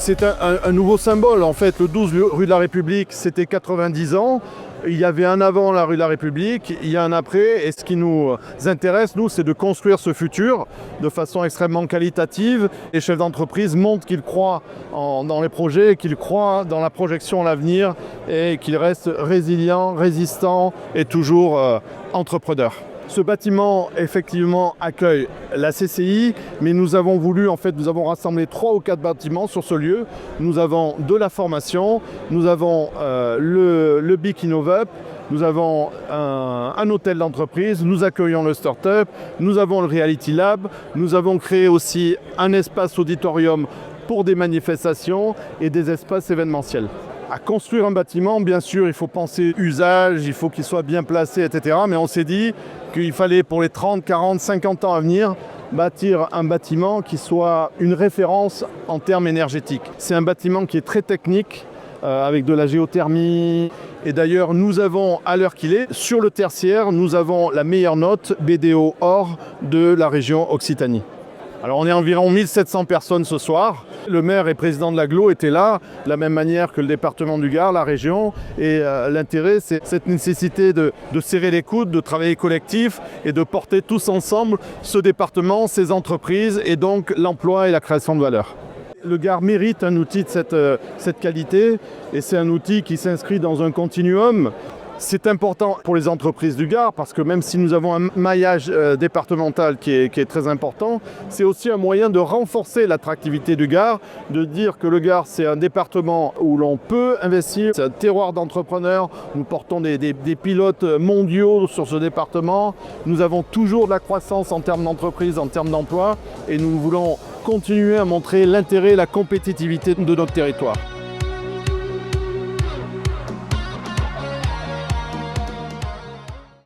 C'est un nouveau symbole. En fait, le 12 rue de la République, c'était 90 ans. Il y avait un avant la rue de la République, il y a un après. Et ce qui nous intéresse, nous, c'est de construire ce futur de façon extrêmement qualitative. Les chefs d'entreprise montrent qu'ils croient dans les projets, qu'ils croient dans la projection à l'avenir et qu'ils restent résilients, résistants et toujours entrepreneurs. Ce bâtiment, effectivement, accueille la CCI, mais nous avons voulu, nous avons rassemblé 3 ou 4 bâtiments sur ce lieu. Nous avons de la formation, nous avons le BIC InnovUp, nous avons un hôtel d'entreprise, nous accueillons le start-up, nous avons le Reality Lab, nous avons créé aussi un espace auditorium pour des manifestations et des espaces événementiels. À construire un bâtiment, bien sûr, il faut penser usage, il faut qu'il soit bien placé, etc. Mais on s'est dit qu'il fallait pour les 30, 40, 50 ans à venir bâtir un bâtiment qui soit une référence en termes énergétiques. C'est un bâtiment qui est très technique, avec de la géothermie. Et d'ailleurs, nous avons, à l'heure qu'il est, sur le tertiaire, nous avons la meilleure note BDO Or de la région Occitanie. Alors on est environ 1700 personnes ce soir. Le maire et président de l'agglo étaient là, de la même manière que le département du Gard, la région. Et l'intérêt, c'est cette nécessité de serrer les coudes, de travailler collectif et de porter tous ensemble ce département, ces entreprises et donc l'emploi et la création de valeur. Le Gard mérite un outil de cette qualité et c'est un outil qui s'inscrit dans un continuum. C'est important pour les entreprises du Gard parce que même si nous avons un maillage départemental qui est très important, c'est aussi un moyen de renforcer l'attractivité du Gard, de dire que le Gard c'est un département où l'on peut investir, c'est un terroir d'entrepreneurs, nous portons des pilotes mondiaux sur ce département, nous avons toujours de la croissance en termes d'entreprise, en termes d'emploi et nous voulons continuer à montrer l'intérêt et la compétitivité de notre territoire.